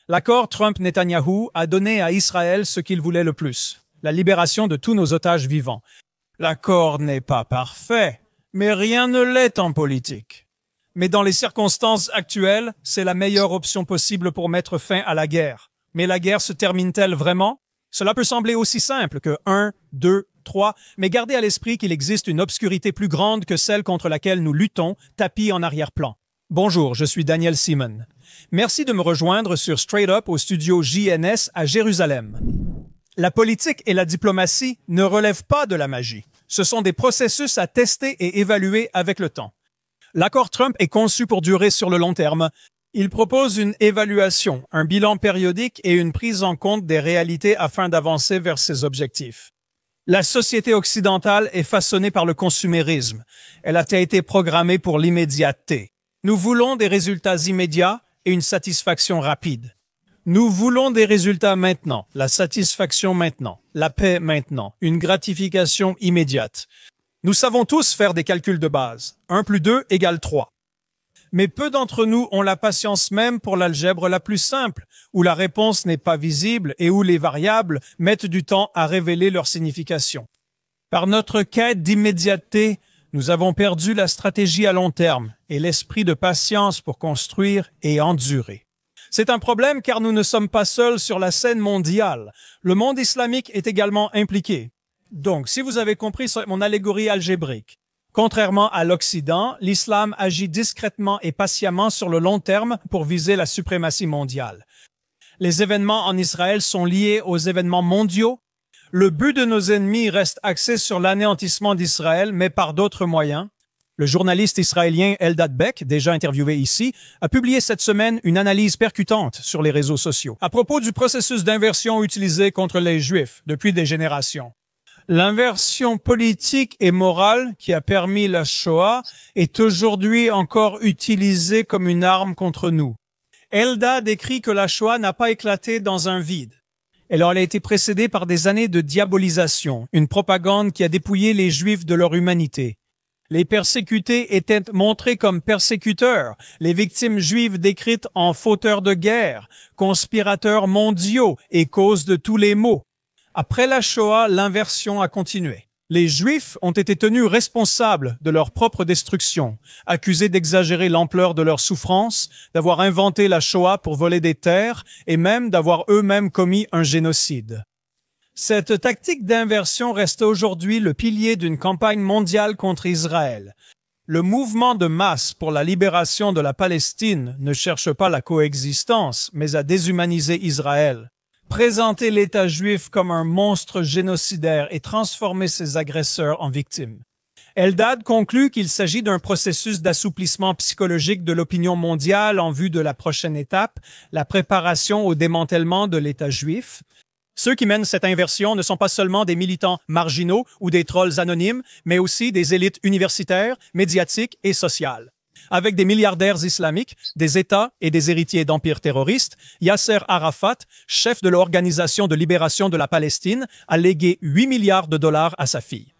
L'accord Trump-Netanyahou a donné à Israël ce qu'il voulait le plus, la libération de tous nos otages vivants. L'accord n'est pas parfait, mais rien ne l'est en politique. Mais dans les circonstances actuelles, c'est la meilleure option possible pour mettre fin à la guerre. Mais la guerre se termine-t-elle vraiment? Cela peut sembler aussi simple que 1, 2, 3, mais gardez à l'esprit qu'il existe une obscurité plus grande que celle contre laquelle nous luttons, tapis en arrière-plan. Bonjour, je suis Daniel Simon. Merci de me rejoindre sur Straight Up au studio JNS à Jérusalem. La politique et la diplomatie ne relèvent pas de la magie. Ce sont des processus à tester et évaluer avec le temps. L'accord Trump est conçu pour durer sur le long terme. Il propose une évaluation, un bilan périodique et une prise en compte des réalités afin d'avancer vers ses objectifs. La société occidentale est façonnée par le consumérisme. Elle a été programmée pour l'immédiateté. Nous voulons des résultats immédiats et une satisfaction rapide. Nous voulons des résultats maintenant, la satisfaction maintenant, la paix maintenant, une gratification immédiate. Nous savons tous faire des calculs de base. 1 plus 2 égale 3. Mais peu d'entre nous ont la patience même pour l'algèbre la plus simple, où la réponse n'est pas visible et où les variables mettent du temps à révéler leur signification. Par notre quête d'immédiateté, nous avons perdu la stratégie à long terme et l'esprit de patience pour construire et endurer. C'est un problème car nous ne sommes pas seuls sur la scène mondiale. Le monde islamique est également impliqué. Donc, si vous avez compris mon allégorie algébrique, contrairement à l'Occident, l'islam agit discrètement et patiemment sur le long terme pour viser la suprématie mondiale. Les événements en Israël sont liés aux événements mondiaux. Le but de nos ennemis reste axé sur l'anéantissement d'Israël, mais par d'autres moyens. Le journaliste israélien Eldad Beck, déjà interviewé ici, a publié cette semaine une analyse percutante sur les réseaux sociaux à propos du processus d'inversion utilisé contre les Juifs depuis des générations. L'inversion politique et morale qui a permis la Shoah est aujourd'hui encore utilisée comme une arme contre nous. Eldad décrit que la Shoah n'a pas éclaté dans un vide. Elle a été précédée par des années de diabolisation, une propagande qui a dépouillé les Juifs de leur humanité. Les persécutés étaient montrés comme persécuteurs, les victimes juives décrites en fauteurs de guerre, conspirateurs mondiaux et cause de tous les maux. Après la Shoah, l'inversion a continué. Les Juifs ont été tenus responsables de leur propre destruction, accusés d'exagérer l'ampleur de leur souffrance, d'avoir inventé la Shoah pour voler des terres et même d'avoir eux-mêmes commis un génocide. Cette tactique d'inversion reste aujourd'hui le pilier d'une campagne mondiale contre Israël. Le mouvement de masse pour la libération de la Palestine ne cherche pas la coexistence, mais à déshumaniser Israël. Présenter l'État juif comme un monstre génocidaire et transformer ses agresseurs en victimes. Eldad conclut qu'il s'agit d'un processus d'assouplissement psychologique de l'opinion mondiale en vue de la prochaine étape, la préparation au démantèlement de l'État juif. Ceux qui mènent cette inversion ne sont pas seulement des militants marginaux ou des trolls anonymes, mais aussi des élites universitaires, médiatiques et sociales. Avec des milliardaires islamiques, des États et des héritiers d'empires terroristes, Yasser Arafat, chef de l'Organisation de libération de la Palestine, a légué 8 milliards de dollars à sa fille.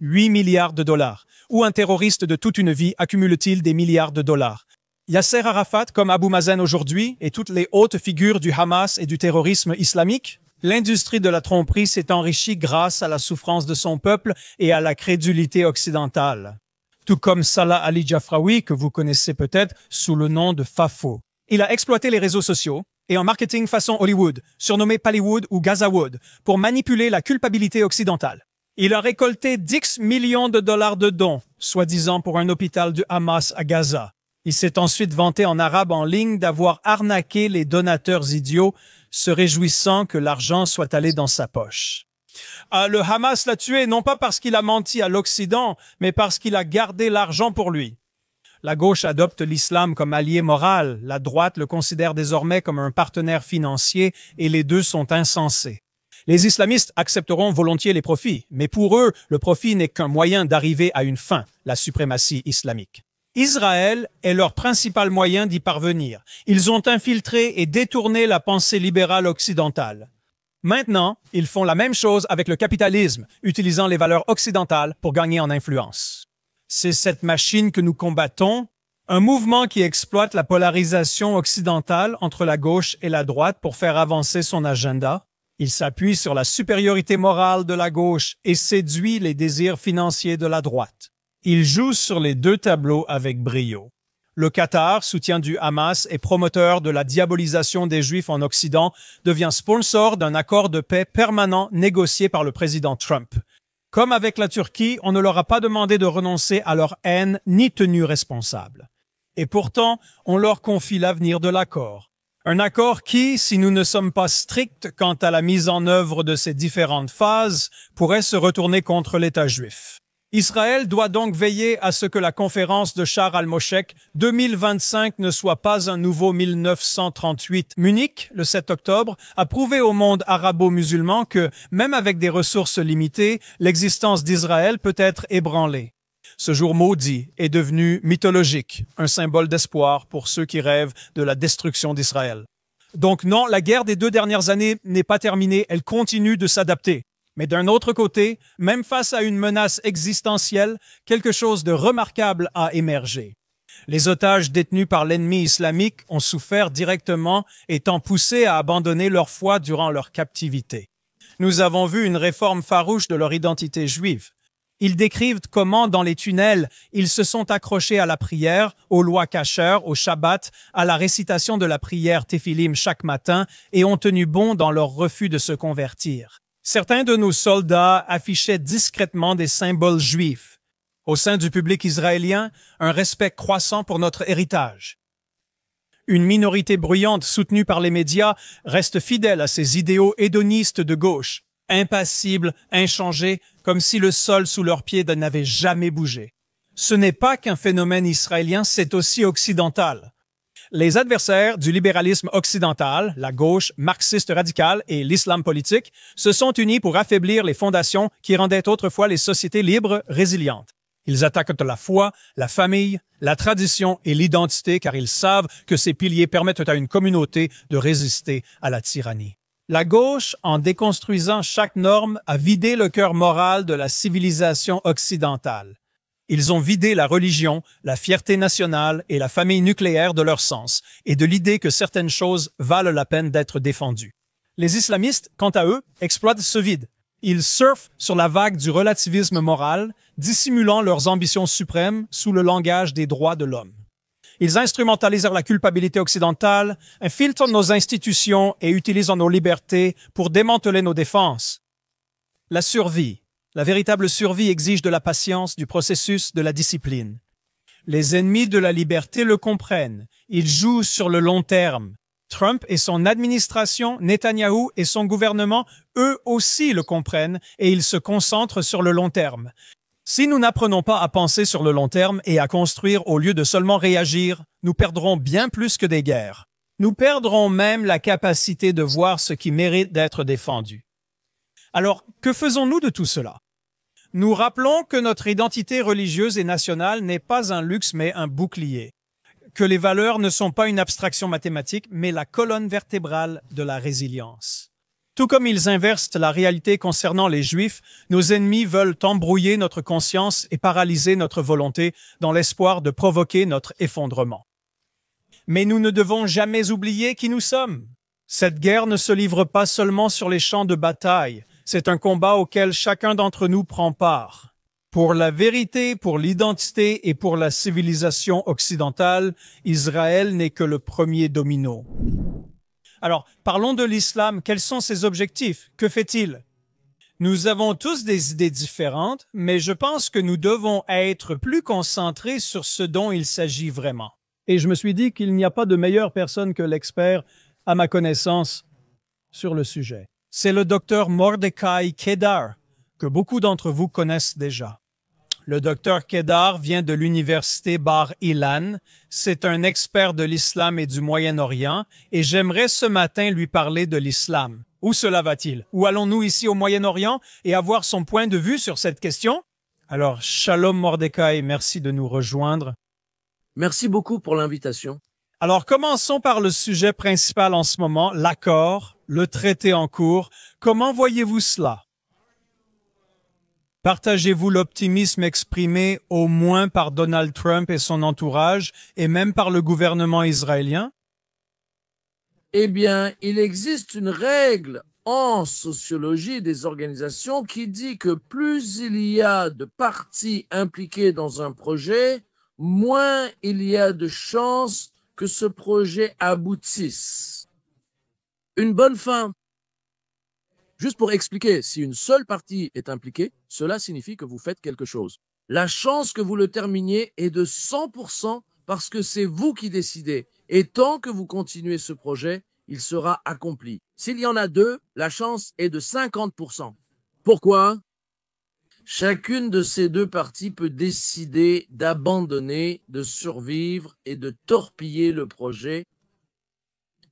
8 milliards de dollars. Où un terroriste de toute une vie accumule-t-il des milliards de dollars? Yasser Arafat, comme Abu Mazen aujourd'hui, et toutes les hautes figures du Hamas et du terrorisme islamique? L'industrie de la tromperie s'est enrichie grâce à la souffrance de son peuple et à la crédulité occidentale. Tout comme Salah Ali Jafraoui, que vous connaissez peut-être sous le nom de Fafo. Il a exploité les réseaux sociaux et un marketing façon Hollywood, surnommé Pallywood ou Gazawood, pour manipuler la culpabilité occidentale. Il a récolté 10 millions de dollars de dons, soi-disant pour un hôpital du Hamas à Gaza. Il s'est ensuite vanté en arabe en ligne d'avoir arnaqué les donateurs idiots, se réjouissant que l'argent soit allé dans sa poche. Le Hamas l'a tué non pas parce qu'il a menti à l'Occident, mais parce qu'il a gardé l'argent pour lui. La gauche adopte l'islam comme allié moral, la droite le considère désormais comme un partenaire financier et les deux sont insensés. Les islamistes accepteront volontiers les profits, mais pour eux, le profit n'est qu'un moyen d'arriver à une fin, la suprématie islamique. Israël est leur principal moyen d'y parvenir. Ils ont infiltré et détourné la pensée libérale occidentale. Maintenant, ils font la même chose avec le capitalisme, utilisant les valeurs occidentales pour gagner en influence. C'est cette machine que nous combattons, Un mouvement qui exploite la polarisation occidentale entre la gauche et la droite pour faire avancer son agenda. Il s'appuie sur la supériorité morale de la gauche et séduit les désirs financiers de la droite. Il joue sur les deux tableaux avec brio. Le Qatar, soutien du Hamas et promoteur de la diabolisation des Juifs en Occident, devient sponsor d'un accord de paix permanent négocié par le président Trump. Comme avec la Turquie, on ne leur a pas demandé de renoncer à leur haine ni tenu responsable. Et pourtant, on leur confie l'avenir de l'accord. Un accord qui, si nous ne sommes pas stricts quant à la mise en œuvre de ces différentes phases, pourrait se retourner contre l'État juif. Israël doit donc veiller à ce que la conférence de Sharm el-Moshek 2025 ne soit pas un nouveau 1938. Munich, le 7 octobre, a prouvé au monde arabo-musulman que, même avec des ressources limitées, l'existence d'Israël peut être ébranlée. Ce jour maudit est devenu mythologique, un symbole d'espoir pour ceux qui rêvent de la destruction d'Israël. Donc non, la guerre des 2 dernières années n'est pas terminée, elle continue de s'adapter. Mais d'un autre côté, même face à une menace existentielle, quelque chose de remarquable a émergé. Les otages détenus par l'ennemi islamique ont souffert directement, étant poussés à abandonner leur foi durant leur captivité. Nous avons vu une réforme farouche de leur identité juive. Ils décrivent comment, dans les tunnels, ils se sont accrochés à la prière, aux lois kasher, au Shabbat, à la récitation de la prière Téphilim chaque matin et ont tenu bon dans leur refus de se convertir. Certains de nos soldats affichaient discrètement des symboles juifs. Au sein du public israélien, un respect croissant pour notre héritage. Une minorité bruyante soutenue par les médias reste fidèle à ses idéaux hédonistes de gauche, impassibles, inchangés, comme si le sol sous leurs pieds n'avait jamais bougé. Ce n'est pas qu'un phénomène israélien, c'est aussi occidental. Les adversaires du libéralisme occidental, la gauche marxiste radicale et l'islam politique, se sont unis pour affaiblir les fondations qui rendaient autrefois les sociétés libres résilientes. Ils attaquent la foi, la famille, la tradition et l'identité car ils savent que ces piliers permettent à une communauté de résister à la tyrannie. La gauche, en déconstruisant chaque norme, a vidé le cœur moral de la civilisation occidentale. Ils ont vidé la religion, la fierté nationale et la famille nucléaire de leur sens et de l'idée que certaines choses valent la peine d'être défendues. Les islamistes, quant à eux, exploitent ce vide. Ils surfent sur la vague du relativisme moral, dissimulant leurs ambitions suprêmes sous le langage des droits de l'homme. Ils instrumentalisent la culpabilité occidentale, infiltrent nos institutions et utilisent nos libertés pour démanteler nos défenses. La survie. La véritable survie exige de la patience, du processus, de la discipline. Les ennemis de la liberté le comprennent. Ils jouent sur le long terme. Trump et son administration, Netanyahou et son gouvernement, eux aussi le comprennent et ils se concentrent sur le long terme. Si nous n'apprenons pas à penser sur le long terme et à construire au lieu de seulement réagir, nous perdrons bien plus que des guerres. Nous perdrons même la capacité de voir ce qui mérite d'être défendu. Alors, que faisons-nous de tout cela? Nous rappelons que notre identité religieuse et nationale n'est pas un luxe mais un bouclier, que les valeurs ne sont pas une abstraction mathématique mais la colonne vertébrale de la résilience. Tout comme ils inversent la réalité concernant les Juifs, nos ennemis veulent embrouiller notre conscience et paralyser notre volonté dans l'espoir de provoquer notre effondrement. Mais nous ne devons jamais oublier qui nous sommes. Cette guerre ne se livre pas seulement sur les champs de bataille, c'est un combat auquel chacun d'entre nous prend part. Pour la vérité, pour l'identité et pour la civilisation occidentale, Israël n'est que le premier domino. Alors, parlons de l'islam. Quels sont ses objectifs? Que fait-il? Nous avons tous des idées différentes, mais je pense que nous devons être plus concentrés sur ce dont il s'agit vraiment. Et je me suis dit qu'il n'y a pas de meilleure personne que l'expert, à ma connaissance, sur le sujet. C'est le docteur Mordechai Kedar, que beaucoup d'entre vous connaissent déjà. Le docteur Kedar vient de l'université Bar Ilan. C'est un expert de l'islam et du Moyen-Orient et j'aimerais ce matin lui parler de l'islam. Où cela va-t-il? Où allons-nous ici au Moyen-Orient et avoir son point de vue sur cette question? Alors, Shalom Mordechai, merci de nous rejoindre. Merci beaucoup pour l'invitation. Alors, commençons par le sujet principal en ce moment, l'accord, le traité en cours. Comment voyez-vous cela? Partagez-vous l'optimisme exprimé au moins par Donald Trump et son entourage, et même par le gouvernement israélien? Eh bien, il existe une règle en sociologie des organisations qui dit que plus il y a de parties impliquées dans un projet, moins il y a de chances que ce projet aboutisse. Une bonne fin. Juste pour expliquer, si une seule partie est impliquée, cela signifie que vous faites quelque chose. La chance que vous le terminiez est de 100% parce que c'est vous qui décidez. Et tant que vous continuez ce projet, il sera accompli. S'il y en a deux, la chance est de 50%. Pourquoi? Chacune de ces deux parties peut décider d'abandonner, de survivre et de torpiller le projet.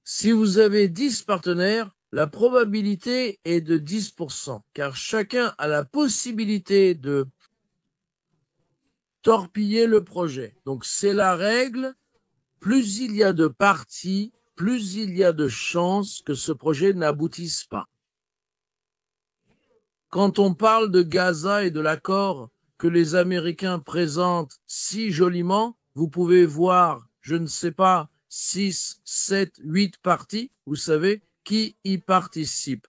Si vous avez 10 partenaires, la probabilité est de 10%, car chacun a la possibilité de torpiller le projet. Donc c'est la règle, plus il y a de parties, plus il y a de chances que ce projet n'aboutisse pas. Quand on parle de Gaza et de l'accord que les Américains présentent si joliment, vous pouvez voir, je ne sais pas, 6, 7, 8 parties, vous savez, qui y participent.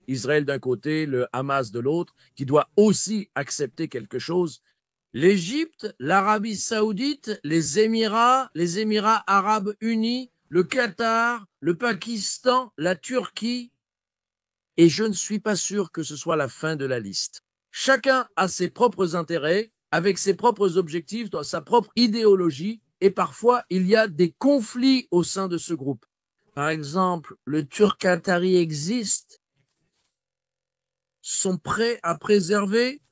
Israël d'un côté, le Hamas de l'autre, qui doit aussi accepter quelque chose. L'Égypte, l'Arabie Saoudite, les Émirats Arabes Unis, le Qatar, le Pakistan, la Turquie, et je ne suis pas sûr que ce soit la fin de la liste. Chacun a ses propres intérêts, avec ses propres objectifs, dans sa propre idéologie, et parfois il y a des conflits au sein de ce groupe. Par exemple, le Turc-Qatari existe, sont prêts à préserver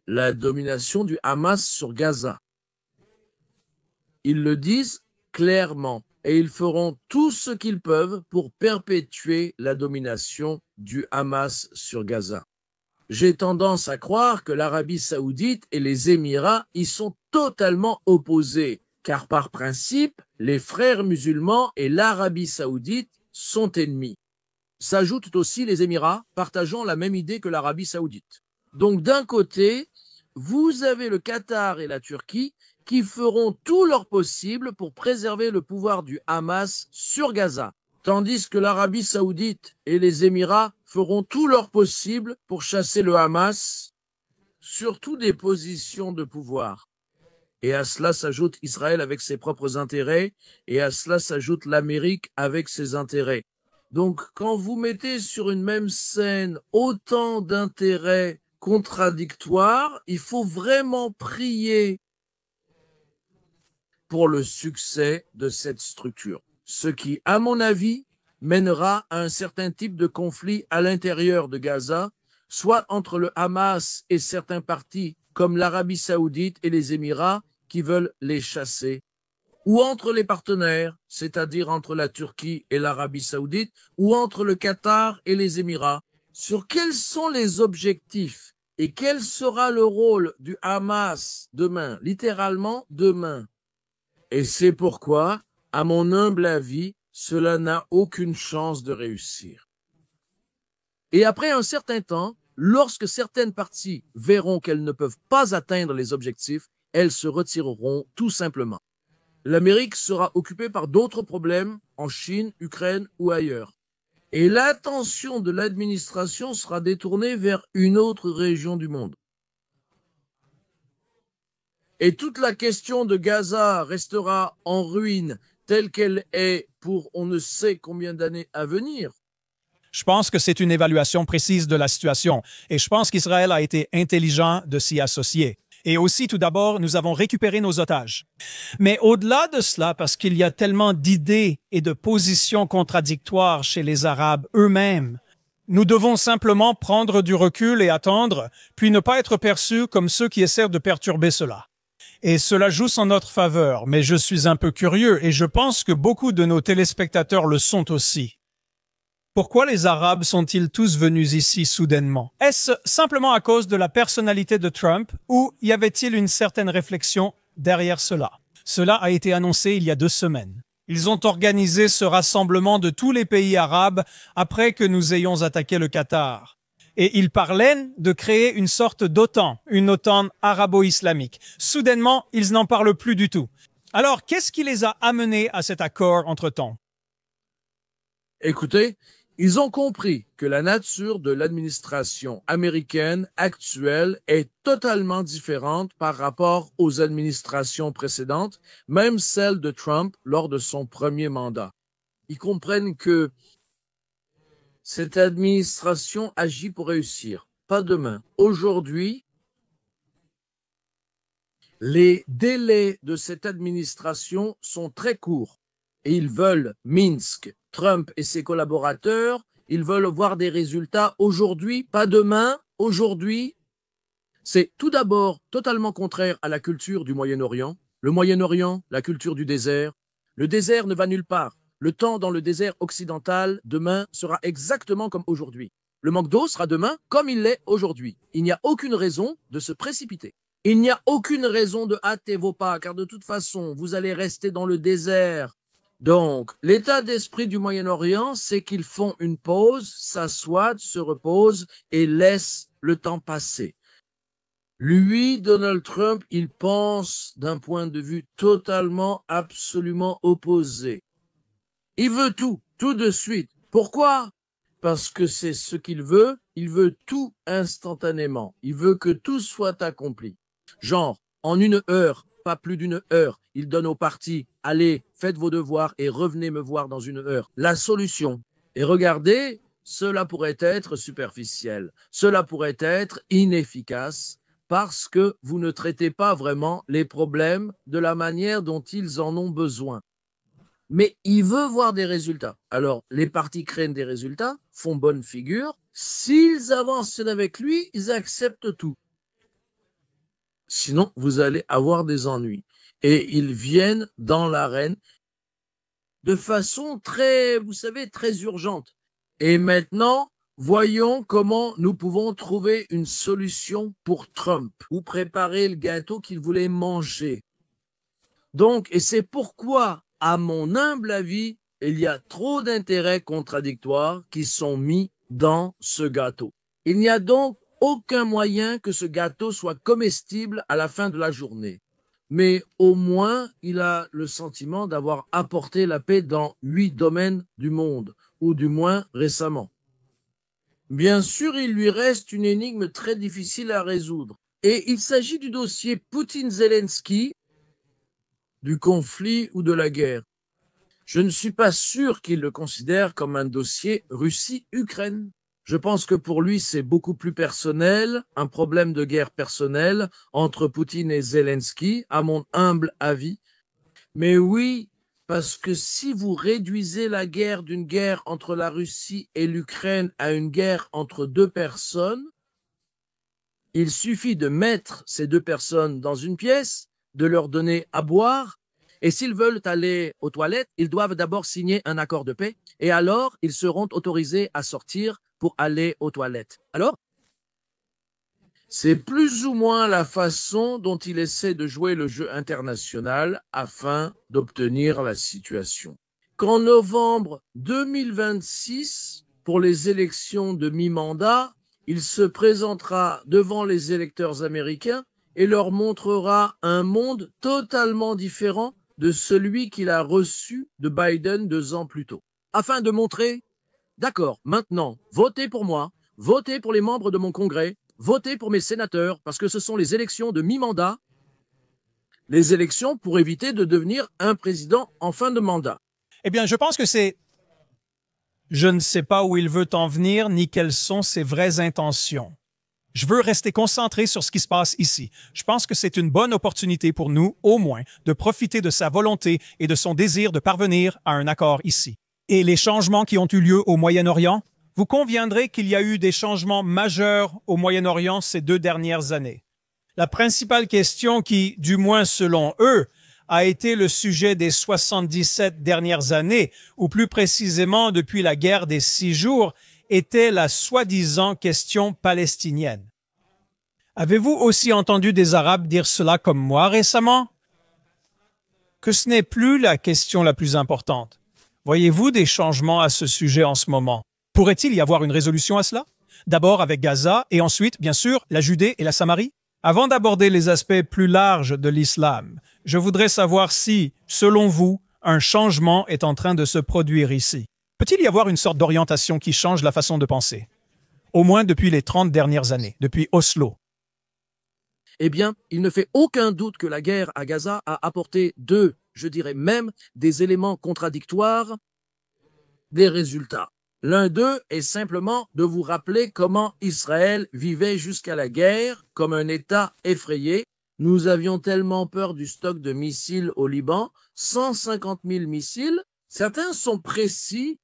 la domination du Hamas sur Gaza. Ils le disent clairement et ils feront tout ce qu'ils peuvent pour perpétuer la domination du Hamas sur Gaza. J'ai tendance à croire que l'Arabie Saoudite et les Émirats y sont totalement opposés, car par principe, les frères musulmans et l'Arabie Saoudite sont ennemis. S'ajoutent aussi les Émirats, partageant la même idée que l'Arabie Saoudite. Donc d'un côté, vous avez le Qatar et la Turquie qui feront tout leur possible pour préserver le pouvoir du Hamas sur Gaza, tandis que l'Arabie Saoudite et les Émirats feront tout leur possible pour chasser le Hamas, surtout des positions de pouvoir. Et à cela s'ajoute Israël avec ses propres intérêts, et à cela s'ajoute l'Amérique avec ses intérêts. Donc, quand vous mettez sur une même scène autant d'intérêts contradictoires, il faut vraiment prier pour le succès de cette structure. Ce qui, à mon avis, mènera à un certain type de conflit à l'intérieur de Gaza, soit entre le Hamas et certains partis comme l'Arabie Saoudite et les Émirats qui veulent les chasser, ou entre les partenaires, c'est-à-dire entre la Turquie et l'Arabie Saoudite, ou entre le Qatar et les Émirats, sur quels sont les objectifs et quel sera le rôle du Hamas demain, littéralement demain. Et c'est pourquoi, à mon humble avis, cela n'a aucune chance de réussir. Et après un certain temps, lorsque certaines parties verront qu'elles ne peuvent pas atteindre les objectifs, elles se retireront tout simplement. L'Amérique sera occupée par d'autres problèmes en Chine, Ukraine ou ailleurs. Et l'attention de l'administration sera détournée vers une autre région du monde. Et toute la question de Gaza restera en ruine telle qu'elle est pour on ne sait combien d'années à venir. Je pense que c'est une évaluation précise de la situation et je pense qu'Israël a été intelligent de s'y associer. Et aussi, tout d'abord, nous avons récupéré nos otages. Mais au-delà de cela, parce qu'il y a tellement d'idées et de positions contradictoires chez les Arabes eux-mêmes, nous devons simplement prendre du recul et attendre, puis ne pas être perçus comme ceux qui essaient de perturber cela. Et cela joue en notre faveur, mais je suis un peu curieux et je pense que beaucoup de nos téléspectateurs le sont aussi. Pourquoi les Arabes sont-ils tous venus ici soudainement? Est-ce simplement à cause de la personnalité de Trump ou y avait-il une certaine réflexion derrière cela? Cela a été annoncé il y a 2 semaines. Ils ont organisé ce rassemblement de tous les pays arabes après que nous ayons attaqué le Qatar. Et il parlait de créer une sorte d'OTAN, une OTAN arabo-islamique. Soudainement, ils n'en parlent plus du tout. Alors, qu'est-ce qui les a amenés à cet accord entre-temps? Écoutez, ils ont compris que la nature de l'administration américaine actuelle est totalement différente par rapport aux administrations précédentes, même celle de Trump lors de son premier mandat. Ils comprennent que cette administration agit pour réussir, pas demain. Aujourd'hui, les délais de cette administration sont très courts et ils veulent Minsk, Trump et ses collaborateurs, ils veulent voir des résultats aujourd'hui, pas demain, aujourd'hui. C'est tout d'abord totalement contraire à la culture du Moyen-Orient. Le Moyen-Orient, la culture du désert. Le désert ne va nulle part. Le temps dans le désert occidental, demain, sera exactement comme aujourd'hui. Le manque d'eau sera demain comme il l'est aujourd'hui. Il n'y a aucune raison de se précipiter. Il n'y a aucune raison de hâter vos pas, car de toute façon, vous allez rester dans le désert. Donc, l'état d'esprit du Moyen-Orient, c'est qu'ils font une pause, s'assoient, se reposent et laissent le temps passer. Lui, Donald Trump, il pense d'un point de vue totalement, absolument opposé. Il veut tout de suite. Pourquoi? Parce que c'est ce qu'il veut. Il veut tout instantanément. Il veut que tout soit accompli. Genre, en 1 heure, pas plus d'1 heure, il donne au parti, allez, faites vos devoirs et revenez me voir dans 1 heure. La solution. Et regardez, cela pourrait être superficiel. Cela pourrait être inefficace parce que vous ne traitez pas vraiment les problèmes de la manière dont ils en ont besoin. Mais il veut voir des résultats. Alors, les partis craignent des résultats, font bonne figure. S'ils avancent avec lui, ils acceptent tout. Sinon, vous allez avoir des ennuis. Et ils viennent dans l'arène de façon très, vous savez, très urgente. Et maintenant, voyons comment nous pouvons trouver une solution pour Trump ou préparer le gâteau qu'il voulait manger. Donc, et c'est pourquoi, à mon humble avis, il y a trop d'intérêts contradictoires qui sont mis dans ce gâteau. Il n'y a donc aucun moyen que ce gâteau soit comestible à la fin de la journée. Mais au moins, il a le sentiment d'avoir apporté la paix dans 8 domaines du monde, ou du moins récemment. Bien sûr, il lui reste une énigme très difficile à résoudre. Et il s'agit du dossier Poutine-Zelensky, du conflit ou de la guerre. Je ne suis pas sûr qu'il le considère comme un dossier Russie-Ukraine. Je pense que pour lui, c'est beaucoup plus personnel, un problème de guerre personnelle entre Poutine et Zelensky, à mon humble avis. Mais oui, parce que si vous réduisez la guerre d'une guerre entre la Russie et l'Ukraine à une guerre entre 2 personnes, il suffit de mettre ces 2 personnes dans une pièce, de leur donner à boire, et s'ils veulent aller aux toilettes, ils doivent d'abord signer un accord de paix, et alors ils seront autorisés à sortir pour aller aux toilettes. Alors, c'est plus ou moins la façon dont il essaie de jouer le jeu international afin d'obtenir la situation. Qu'en novembre 2026, pour les élections de mi-mandat, il se présentera devant les électeurs américains et leur montrera un monde totalement différent de celui qu'il a reçu de Biden 2 ans plus tôt, afin de montrer d'accord, maintenant, votez pour moi, votez pour les membres de mon congrès, votez pour mes sénateurs, parce que ce sont les élections de mi-mandat, les élections pour éviter de devenir un président en fin de mandat. Eh bien, je pense que c'est... Je ne sais pas où il veut en venir, ni quelles sont ses vraies intentions. Je veux rester concentré sur ce qui se passe ici. Je pense que c'est une bonne opportunité pour nous, au moins, de profiter de sa volonté et de son désir de parvenir à un accord ici. Et les changements qui ont eu lieu au Moyen-Orient, vous conviendrez qu'il y a eu des changements majeurs au Moyen-Orient ces 2 dernières années. La principale question qui, du moins selon eux, a été le sujet des 77 dernières années, ou plus précisément depuis la guerre des 6 jours, était la soi-disant question palestinienne. Avez-vous aussi entendu des Arabes dire cela comme moi récemment? Que ce n'est plus la question la plus importante. Voyez-vous des changements à ce sujet en ce moment? Pourrait-il y avoir une résolution à cela? D'abord avec Gaza et ensuite, bien sûr, la Judée et la Samarie. Avant d'aborder les aspects plus larges de l'islam, je voudrais savoir si, selon vous, un changement est en train de se produire ici. Peut-il y avoir une sorte d'orientation qui change la façon de penser? Au moins depuis les 30 dernières années, depuis Oslo. Eh bien, il ne fait aucun doute que la guerre à Gaza a apporté je dirais même, des éléments contradictoires des résultats. L'un d'eux est simplement de vous rappeler comment Israël vivait jusqu'à la guerre comme un État effrayé. Nous avions tellement peur du stock de missiles au Liban, 150 000 missiles. Certains sont précis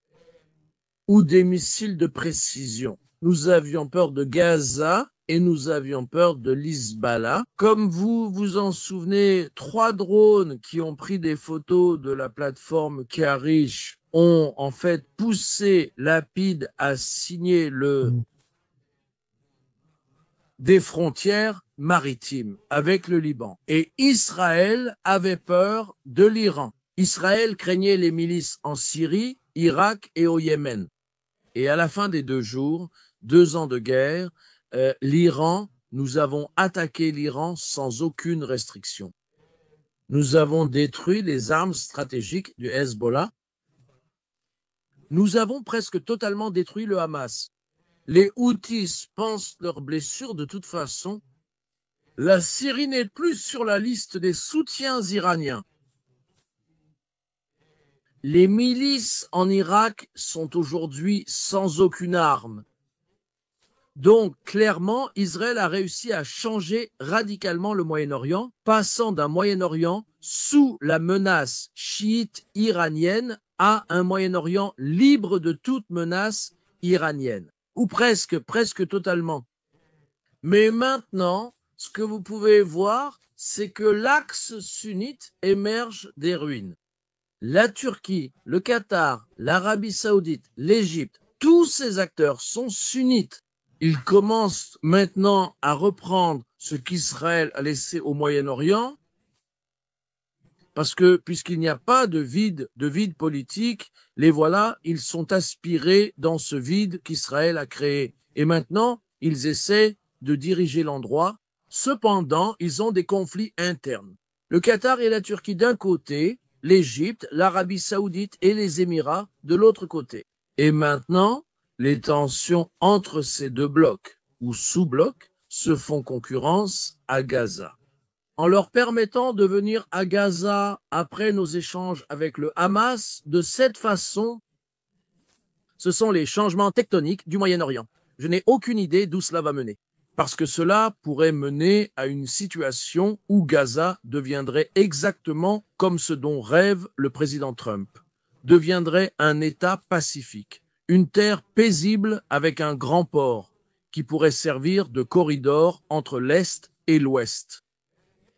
ou des missiles de précision. Nous avions peur de Gaza et nous avions peur de l'Hizballah. Comme vous vous en souvenez, 3 drones qui ont pris des photos de la plateforme Karish ont en fait poussé Lapid à signer des frontières maritimes avec le Liban. Et Israël avait peur de l'Iran. Israël craignait les milices en Syrie, Irak et au Yémen. Et à la fin des 2 jours, 2 ans de guerre, l'Iran, nous avons attaqué l'Iran sans aucune restriction. Nous avons détruit les armes stratégiques du Hezbollah. Nous avons presque totalement détruit le Hamas. Les Houthis pensent leurs blessures de toute façon. La Syrie n'est plus sur la liste des soutiens iraniens. Les milices en Irak sont aujourd'hui sans aucune arme. Donc, clairement, Israël a réussi à changer radicalement le Moyen-Orient, passant d'un Moyen-Orient sous la menace chiite iranienne à un Moyen-Orient libre de toute menace iranienne, ou presque totalement. Mais maintenant, ce que vous pouvez voir, c'est que l'axe sunnite émerge des ruines. La Turquie, le Qatar, l'Arabie saoudite, l'Égypte, tous ces acteurs sont sunnites. Ils commencent maintenant à reprendre ce qu'Israël a laissé au Moyen-Orient, parce que puisqu'il n'y a pas de vide politique, les voilà, ils sont aspirés dans ce vide qu'Israël a créé. Et maintenant, ils essaient de diriger l'endroit. Cependant, ils ont des conflits internes. Le Qatar et la Turquie d'un côté, l'Égypte, l'Arabie saoudite et les Émirats de l'autre côté. Et maintenant, les tensions entre ces 2 blocs ou sous-blocs se font concurrence à Gaza. En leur permettant de venir à Gaza après nos échanges avec le Hamas, de cette façon, ce sont les changements tectoniques du Moyen-Orient. Je n'ai aucune idée d'où cela va mener, parce que cela pourrait mener à une situation où Gaza deviendrait exactement comme ce dont rêve le président Trump, deviendrait un État pacifique. Une terre paisible avec un grand port qui pourrait servir de corridor entre l'Est et l'Ouest.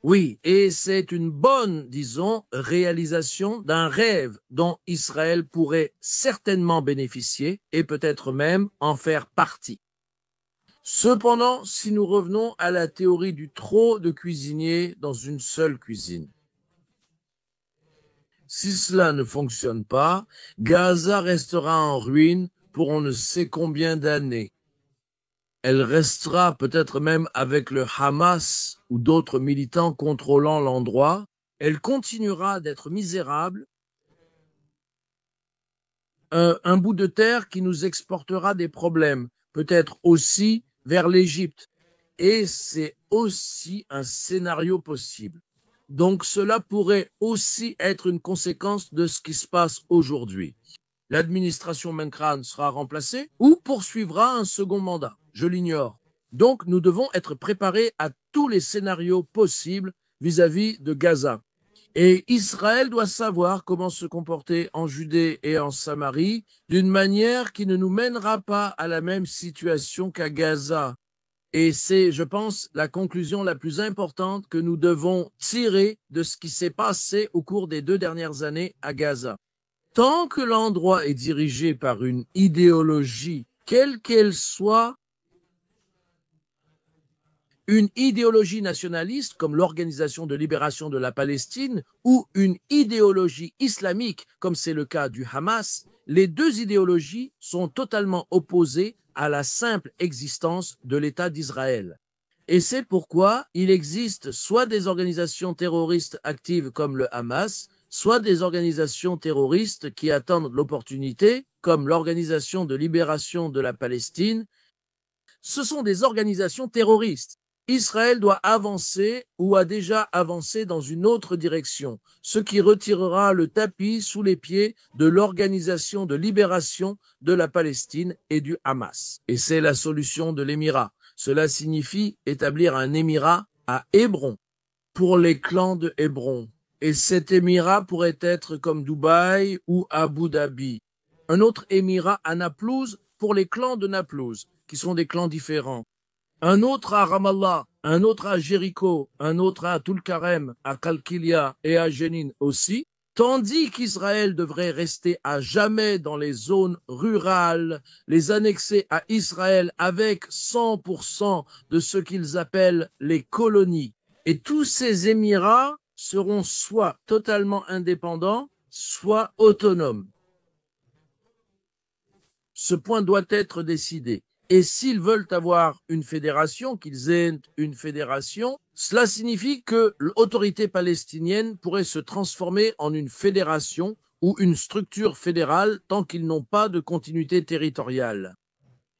Oui, et c'est une bonne, disons, réalisation d'un rêve dont Israël pourrait certainement bénéficier et peut-être même en faire partie. Cependant, si nous revenons à la théorie du trop de cuisiniers dans une seule cuisine, si cela ne fonctionne pas, Gaza restera en ruine pour on ne sait combien d'années. Elle restera peut-être même avec le Hamas ou d'autres militants contrôlant l'endroit. Elle continuera d'être misérable. Un bout de terre qui nous exportera des problèmes, peut-être aussi vers l'Égypte. Et c'est aussi un scénario possible. Donc cela pourrait aussi être une conséquence de ce qui se passe aujourd'hui. L'administration Menkran sera remplacée ou poursuivra un second mandat. Je l'ignore. Donc nous devons être préparés à tous les scénarios possibles vis-à-vis de Gaza. Et Israël doit savoir comment se comporter en Judée et en Samarie d'une manière qui ne nous mènera pas à la même situation qu'à Gaza. Et c'est, je pense, la conclusion la plus importante que nous devons tirer de ce qui s'est passé au cours des 2 dernières années à Gaza. Tant que l'endroit est dirigé par une idéologie, quelle qu'elle soit, une idéologie nationaliste comme l'Organisation de libération de la Palestine ou une idéologie islamique comme c'est le cas du Hamas, les 2 idéologies sont totalement opposées à la simple existence de l'État d'Israël. Et c'est pourquoi il existe soit des organisations terroristes actives comme le Hamas, soit des organisations terroristes qui attendent l'opportunité, comme l'Organisation de libération de la Palestine. Ce sont des organisations terroristes. Israël doit avancer ou a déjà avancé dans une autre direction, ce qui retirera le tapis sous les pieds de l'Organisation de libération de la Palestine et du Hamas. Et c'est la solution de l'émirat. Cela signifie établir un émirat à Hébron pour les clans de Hébron. Et cet émirat pourrait être comme Dubaï ou Abu Dhabi. Un autre émirat à Naplouse pour les clans de Naplouse, qui sont des clans différents. Un autre à Ramallah, un autre à Jéricho, un autre à Tulkarem, à Kalkilia et à Jénine aussi, tandis qu'Israël devrait rester à jamais dans les zones rurales, les annexer à Israël avec 100% de ce qu'ils appellent les colonies. Et tous ces émirats seront soit totalement indépendants, soit autonomes. Ce point doit être décidé. Et s'ils veulent avoir une fédération, qu'ils aient une fédération, cela signifie que l'autorité palestinienne pourrait se transformer en une fédération ou une structure fédérale tant qu'ils n'ont pas de continuité territoriale.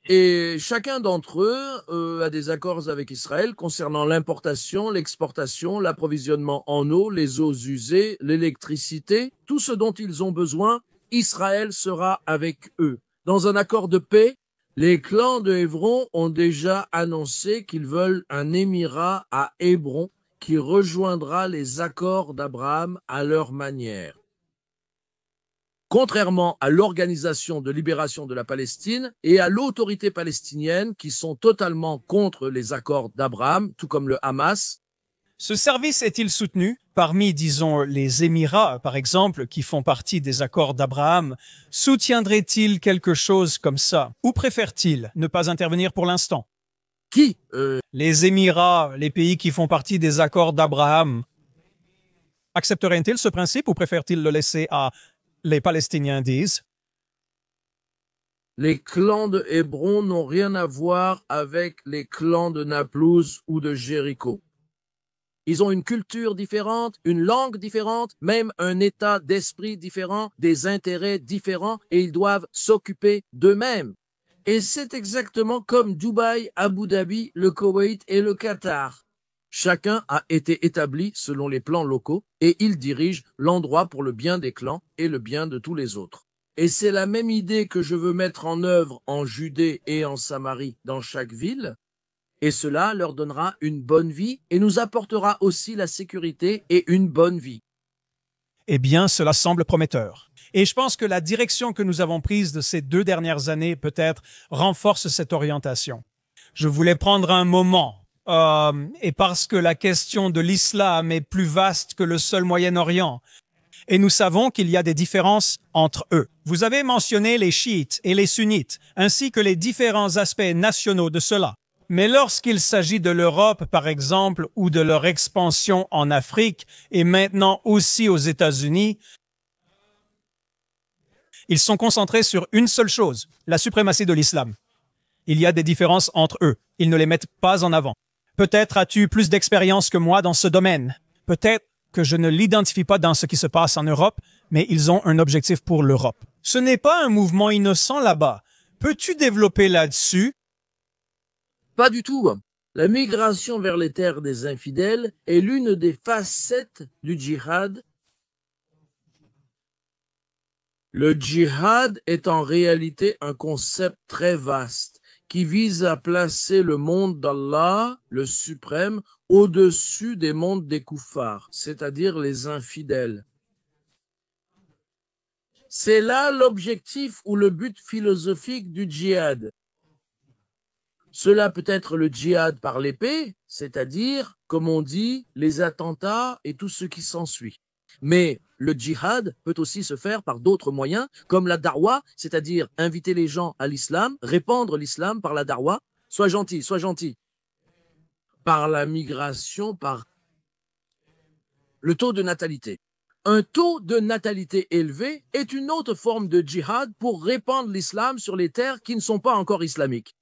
Et chacun d'entre eux a des accords avec Israël concernant l'importation, l'exportation, l'approvisionnement en eau, les eaux usées, l'électricité, tout ce dont ils ont besoin, Israël sera avec eux. Dans un accord de paix, les clans de Hébron ont déjà annoncé qu'ils veulent un émirat à Hébron qui rejoindra les accords d'Abraham à leur manière. Contrairement à l'Organisation de libération de la Palestine et à l'autorité palestinienne qui sont totalement contre les accords d'Abraham, tout comme le Hamas. Ce service est-il soutenu parmi, disons, les Émirats, par exemple, qui font partie des accords d'Abraham? Soutiendrait-il quelque chose comme ça? Ou préfère-t-il ne pas intervenir pour l'instant? Qui Les Émirats, les pays qui font partie des accords d'Abraham, accepteraient-ils ce principe ou préfèrent-ils le laisser à les Palestiniens disent? Les clans de Hébron n'ont rien à voir avec les clans de Naplouse ou de Jéricho. Ils ont une culture différente, une langue différente, même un état d'esprit différent, des intérêts différents, et ils doivent s'occuper d'eux-mêmes. Et c'est exactement comme Dubaï, Abu Dhabi, le Koweït et le Qatar. Chacun a été établi selon les plans locaux et il dirige l'endroit pour le bien des clans et le bien de tous les autres. Et c'est la même idée que je veux mettre en œuvre en Judée et en Samarie dans chaque ville. Et cela leur donnera une bonne vie et nous apportera aussi la sécurité et une bonne vie. Eh bien, cela semble prometteur. Et je pense que la direction que nous avons prise de ces 2 dernières années peut-être renforce cette orientation. Je voulais prendre un moment, et parce que la question de l'islam est plus vaste que le seul Moyen-Orient, et nous savons qu'il y a des différences entre eux. Vous avez mentionné les chiites et les sunnites, ainsi que les différents aspects nationaux de cela. Mais lorsqu'il s'agit de l'Europe, par exemple, ou de leur expansion en Afrique, et maintenant aussi aux États-Unis, ils sont concentrés sur une seule chose, la suprématie de l'islam. Il y a des différences entre eux. Ils ne les mettent pas en avant. Peut-être as-tu plus d'expérience que moi dans ce domaine. Peut-être que je ne l'identifie pas dans ce qui se passe en Europe, mais ils ont un objectif pour l'Europe. Ce n'est pas un mouvement innocent là-bas. Peux-tu développer là-dessus? Pas du tout. La migration vers les terres des infidèles est l'une des facettes du djihad. Le djihad est en réalité un concept très vaste qui vise à placer le monde d'Allah, le suprême, au-dessus des mondes des koufars, c'est-à-dire les infidèles. C'est là l'objectif ou le but philosophique du djihad. Cela peut être le djihad par l'épée, c'est-à-dire, comme on dit, les attentats et tout ce qui s'ensuit. Mais le djihad peut aussi se faire par d'autres moyens, comme la darwa, c'est-à-dire inviter les gens à l'islam, répandre l'islam par la darwa. Sois gentil, sois gentil. Par la migration, par le taux de natalité. Un taux de natalité élevé est une autre forme de djihad pour répandre l'islam sur les terres qui ne sont pas encore islamiques.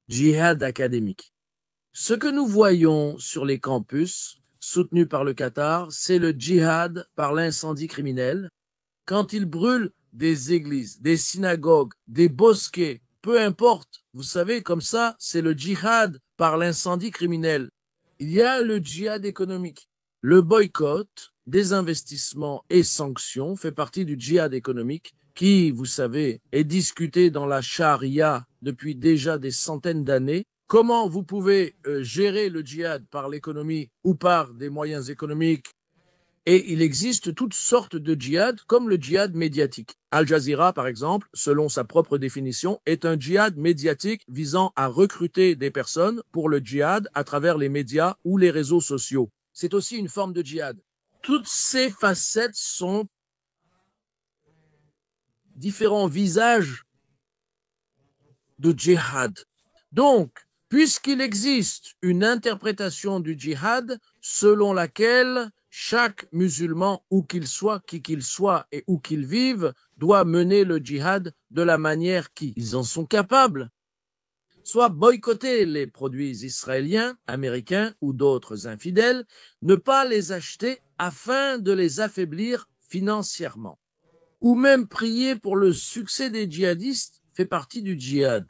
Djihad académique. Ce que nous voyons sur les campus, soutenus par le Qatar, c'est le djihad par l'incendie criminel. Quand ils brûlent des églises, des synagogues, des bosquets, peu importe, vous savez, comme ça, c'est le djihad par l'incendie criminel. Il y a le djihad économique. Le boycott des investissements et sanctions fait partie du djihad économique qui, vous savez, est discuté dans la charia depuis déjà des centaines d'années. Comment vous pouvez gérer le djihad par l'économie ou par des moyens économiques? Et il existe toutes sortes de djihad, comme le djihad médiatique. Al Jazeera, par exemple, selon sa propre définition, est un djihad médiatique visant à recruter des personnes pour le djihad à travers les médias ou les réseaux sociaux. C'est aussi une forme de djihad. Toutes ces facettes sont différents visages de djihad. Donc, puisqu'il existe une interprétation du djihad selon laquelle chaque musulman, où qu'il soit, qui qu'il soit et où qu'il vive, doit mener le djihad de la manière qu'ils en sont capables, soit boycotter les produits israéliens, américains ou d'autres infidèles, ne pas les acheter afin de les affaiblir financièrement, ou même prier pour le succès des djihadistes fait partie du djihad.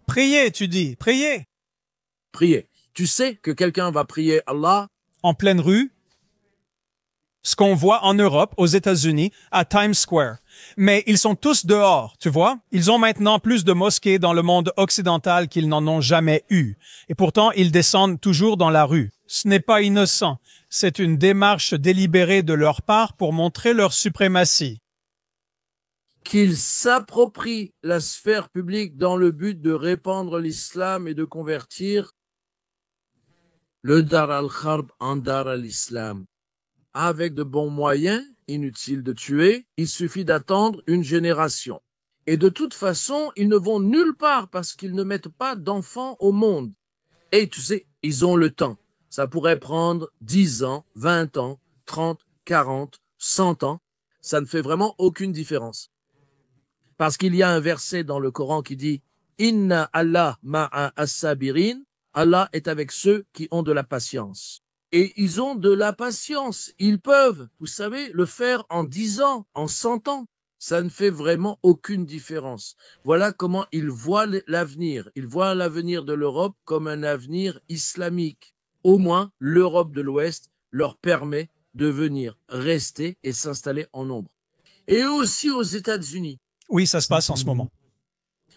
Priez, tu dis, priez. Prier. Tu sais que quelqu'un va prier Allah En pleine rue, ce qu'on voit en Europe, aux États-Unis, à Times Square. Mais ils sont tous dehors, tu vois. Ils ont maintenant plus de mosquées dans le monde occidental qu'ils n'en ont jamais eu. Et pourtant, ils descendent toujours dans la rue. Ce n'est pas innocent. C'est une démarche délibérée de leur part pour montrer leur suprématie. qu'ils s'approprient la sphère publique dans le but de répandre l'islam et de convertir le Dar al-Kharb en Dar al-Islam. Avec de bons moyens, inutile de tuer, il suffit d'attendre une génération. Et de toute façon, ils ne vont nulle part parce qu'ils ne mettent pas d'enfants au monde. Et tu sais, ils ont le temps. Ça pourrait prendre 10 ans, 20 ans, 30, 40, 100 ans. Ça ne fait vraiment aucune différence. Parce qu'il y a un verset dans le Coran qui dit « Inna Allah ma'a as-sabirin » Allah est avec ceux qui ont de la patience. Et ils ont de la patience. Ils peuvent, vous savez, le faire en 10 ans, en 100 ans. Ça ne fait vraiment aucune différence. Voilà comment ils voient l'avenir. Ils voient l'avenir de l'Europe comme un avenir islamique. Au moins, l'Europe de l'Ouest leur permet de venir rester et s'installer en nombre. Et aussi aux États-Unis. Oui, ça se passe en ce moment.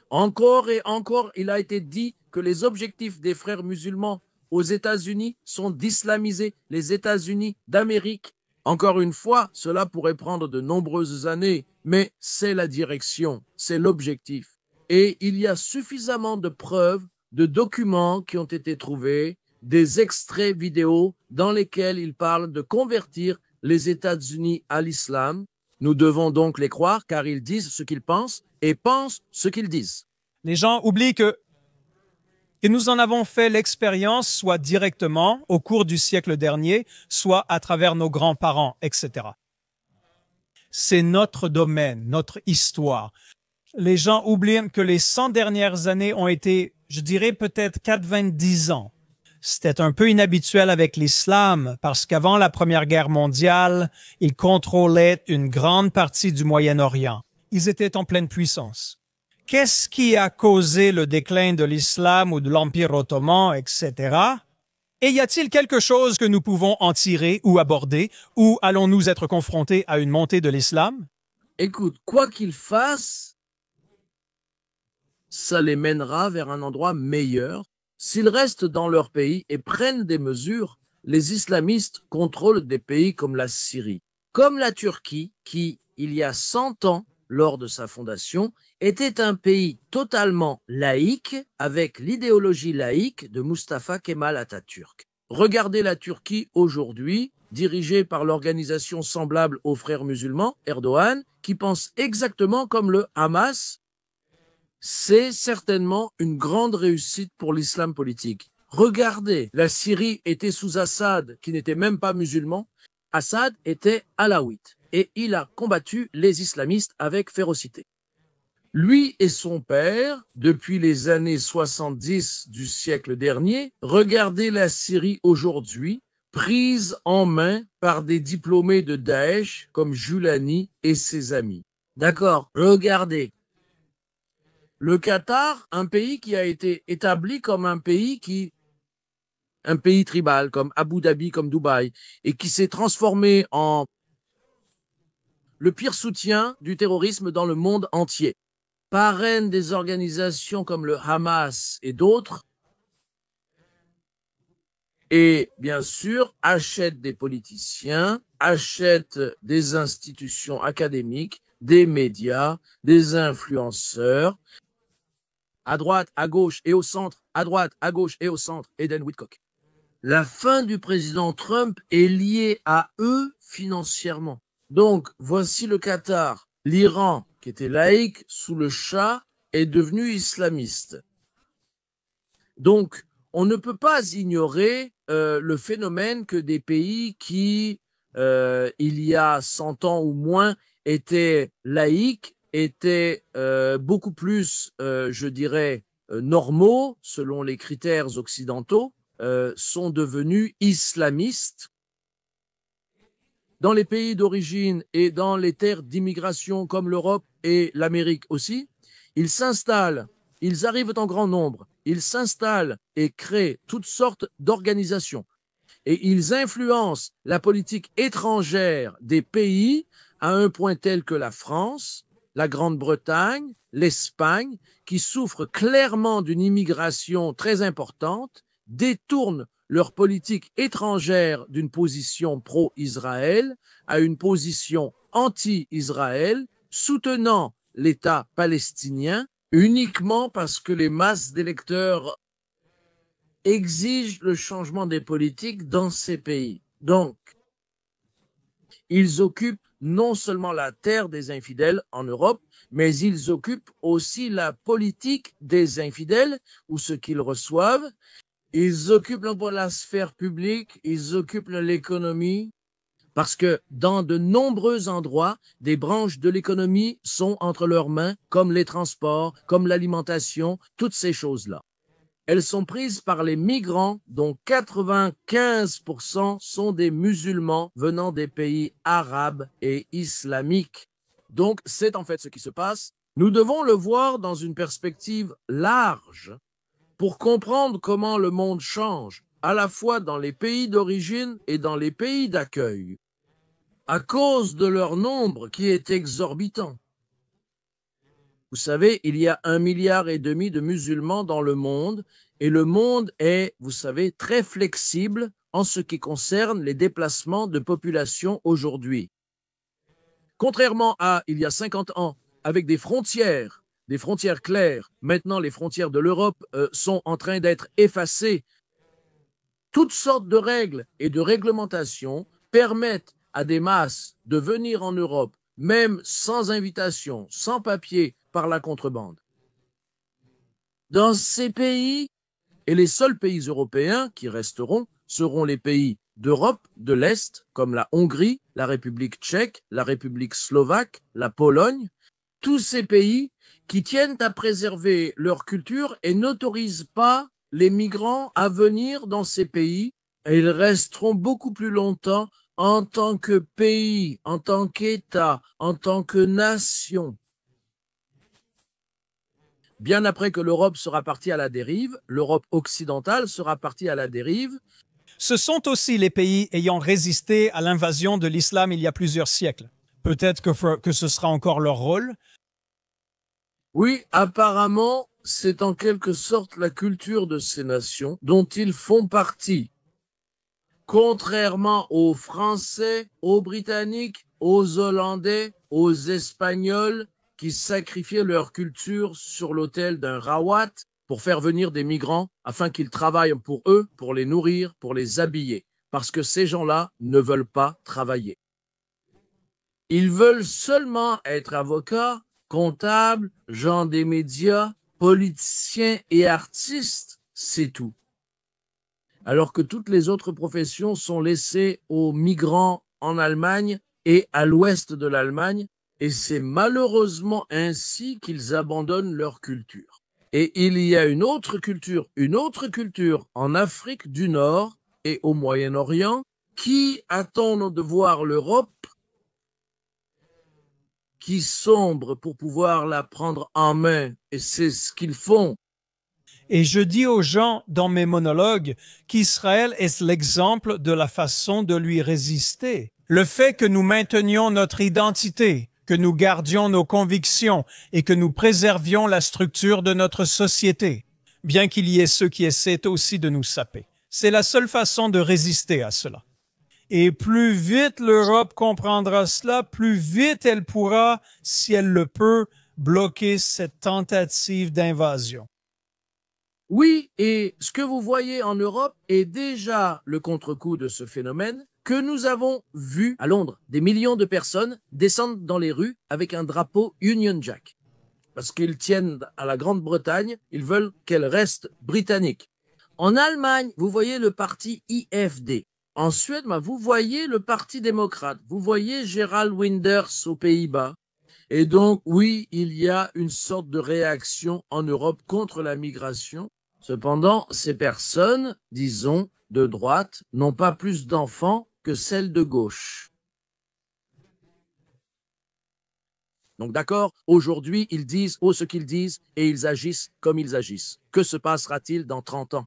Encore et encore, il a été dit que les objectifs des frères musulmans aux États-Unis sont d'islamiser les États-Unis d'Amérique. Encore une fois, cela pourrait prendre de nombreuses années, mais c'est la direction, c'est l'objectif. Et il y a suffisamment de preuves, de documents qui ont été trouvés, des extraits vidéo dans lesquels ils parlent de convertir les États-Unis à l'islam. Nous devons donc les croire car ils disent ce qu'ils pensent et pensent ce qu'ils disent. Les gens oublient que nous en avons fait l'expérience soit directement au cours du siècle dernier, soit à travers nos grands-parents, etc. C'est notre domaine, notre histoire. Les gens oublient que les 100 dernières années ont été, je dirais peut-être 90 ans. C'était un peu inhabituel avec l'islam parce qu'avant la Première Guerre mondiale, ils contrôlaient une grande partie du Moyen-Orient. Ils étaient en pleine puissance. Qu'est-ce qui a causé le déclin de l'islam ou de l'Empire ottoman, etc.? Et y a-t-il quelque chose que nous pouvons en tirer ou aborder, ou allons-nous être confrontés à une montée de l'islam? Écoute, quoi qu'ils fassent, ça les mènera vers un endroit meilleur. S'ils restent dans leur pays et prennent des mesures, les islamistes contrôlent des pays comme la Syrie, comme la Turquie, qui, il y a 100 ans, lors de sa fondation, était un pays totalement laïque avec l'idéologie laïque de Mustafa Kemal Atatürk. Regardez la Turquie aujourd'hui, dirigée par l'organisation semblable aux frères musulmans, Erdogan, qui pense exactement comme le Hamas. C'est certainement une grande réussite pour l'islam politique. Regardez, la Syrie était sous Assad, qui n'était même pas musulman, Assad était alaouite et il a combattu les islamistes avec férocité. Lui et son père, depuis les années 70 du siècle dernier, regardaient la Syrie aujourd'hui, prise en main par des diplômés de Daesh comme Julani et ses amis. D'accord, regardez. Le Qatar, un pays qui a été établi comme un pays tribal, comme Abu Dhabi, comme Dubaï, et qui s'est transformé en le pire soutien du terrorisme dans le monde entier. Parraine des organisations comme le Hamas et d'autres, et bien sûr achète des politiciens, achète des institutions académiques, des médias, des influenceurs, à droite, à gauche et au centre, à droite, à gauche et au centre, Eden Whitcock. La fin du président Trump est liée à eux financièrement. Donc, voici le Qatar. L'Iran, qui était laïque sous le Shah, est devenu islamiste. Donc, on ne peut pas ignorer le phénomène que des pays qui, il y a 100 ans ou moins, étaient laïques, étaient beaucoup plus, je dirais, normaux, selon les critères occidentaux, sont devenus islamistes. Dans les pays d'origine et dans les terres d'immigration comme l'Europe et l'Amérique aussi, ils s'installent, ils arrivent en grand nombre, ils s'installent et créent toutes sortes d'organisations. Et ils influencent la politique étrangère des pays à un point tel que la France, la Grande-Bretagne, l'Espagne, qui souffrent clairement d'une immigration très importante, détournent leur politique étrangère d'une position pro-Israël à une position anti-Israël, soutenant l'État palestinien uniquement parce que les masses d'électeurs exigent le changement des politiques dans ces pays. Donc, ils occupent non seulement la terre des infidèles en Europe, mais ils occupent aussi la politique des infidèles ou ce qu'ils reçoivent. Ils occupent la sphère publique, ils occupent l'économie, parce que dans de nombreux endroits, des branches de l'économie sont entre leurs mains, comme les transports, comme l'alimentation, toutes ces choses-là. Elles sont prises par les migrants, dont 95% sont des musulmans venant des pays arabes et islamiques. Donc, c'est en fait ce qui se passe. Nous devons le voir dans une perspective large, pour comprendre comment le monde change, à la fois dans les pays d'origine et dans les pays d'accueil, à cause de leur nombre qui est exorbitant. Vous savez, il y a 1,5 milliard de musulmans dans le monde, et le monde est, vous savez, très flexible en ce qui concerne les déplacements de population aujourd'hui. Contrairement à il y a 50 ans, avec des frontières claires. Maintenant, les frontières de l'Europe sont en train d'être effacées. Toutes sortes de règles et de réglementations permettent à des masses de venir en Europe, même sans invitation, sans papier, par la contrebande. Dans ces pays, et les seuls pays européens qui resteront seront les pays d'Europe de l'Est, comme la Hongrie, la République tchèque, la République slovaque, la Pologne, tous ces pays qui tiennent à préserver leur culture et n'autorisent pas les migrants à venir dans ces pays, et ils resteront beaucoup plus longtemps en tant que pays, en tant qu'État, en tant que nation. Bien après que l'Europe sera partie à la dérive, l'Europe occidentale sera partie à la dérive. Ce sont aussi les pays ayant résisté à l'invasion de l'islam il y a plusieurs siècles. Peut-être que ce sera encore leur rôle. Oui, apparemment, c'est en quelque sorte la culture de ces nations dont ils font partie. Contrairement aux Français, aux Britanniques, aux Hollandais, aux Espagnols, qui sacrifiaient leur culture sur l'autel d'un rawat pour faire venir des migrants afin qu'ils travaillent pour eux, pour les nourrir, pour les habiller, parce que ces gens-là ne veulent pas travailler. Ils veulent seulement être avocats, comptables, gens des médias, politiciens et artistes, c'est tout. Alors que toutes les autres professions sont laissées aux migrants en Allemagne et à l'ouest de l'Allemagne, et c'est malheureusement ainsi qu'ils abandonnent leur culture. Et il y a une autre culture en Afrique du Nord et au Moyen-Orient qui attendent de voir l'Europe qui sombre pour pouvoir la prendre en main, et c'est ce qu'ils font. Et je dis aux gens dans mes monologues qu'Israël est l'exemple de la façon de lui résister. Le fait que nous maintenions notre identité, que nous gardions nos convictions et que nous préservions la structure de notre société, bien qu'il y ait ceux qui essaient aussi de nous saper. C'est la seule façon de résister à cela. Et plus vite l'Europe comprendra cela, plus vite elle pourra, si elle le peut, bloquer cette tentative d'invasion. Oui, et ce que vous voyez en Europe est déjà le contre-coup de ce phénomène que nous avons vu à Londres. Des millions de personnes descendent dans les rues avec un drapeau Union Jack. Parce qu'ils tiennent à la Grande-Bretagne, ils veulent qu'elle reste britannique. En Allemagne, vous voyez le parti IFD. En Suède, vous voyez le Parti démocrate, vous voyez Gerald Wilders aux Pays-Bas. Et donc, oui, il y a une sorte de réaction en Europe contre la migration. Cependant, ces personnes, disons, de droite, n'ont pas plus d'enfants que celles de gauche. Donc d'accord, aujourd'hui, ils disent ce qu'ils disent et ils agissent comme ils agissent. Que se passera-t-il dans 30 ans?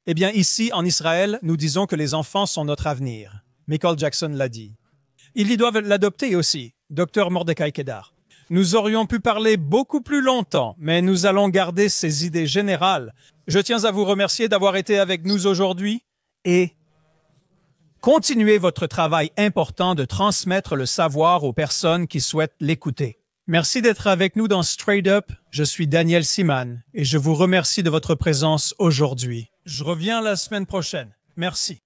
Eh bien, ici, en Israël, nous disons que les enfants sont notre avenir. Michael Jackson l'a dit. Ils y doivent l'adopter aussi, Dr Mordecai Kedar. Nous aurions pu parler beaucoup plus longtemps, mais nous allons garder ces idées générales. Je tiens à vous remercier d'avoir été avec nous aujourd'hui et continuez votre travail important de transmettre le savoir aux personnes qui souhaitent l'écouter. Merci d'être avec nous dans Straight Up. Je suis Daniel Siman et je vous remercie de votre présence aujourd'hui. Je reviens la semaine prochaine. Merci.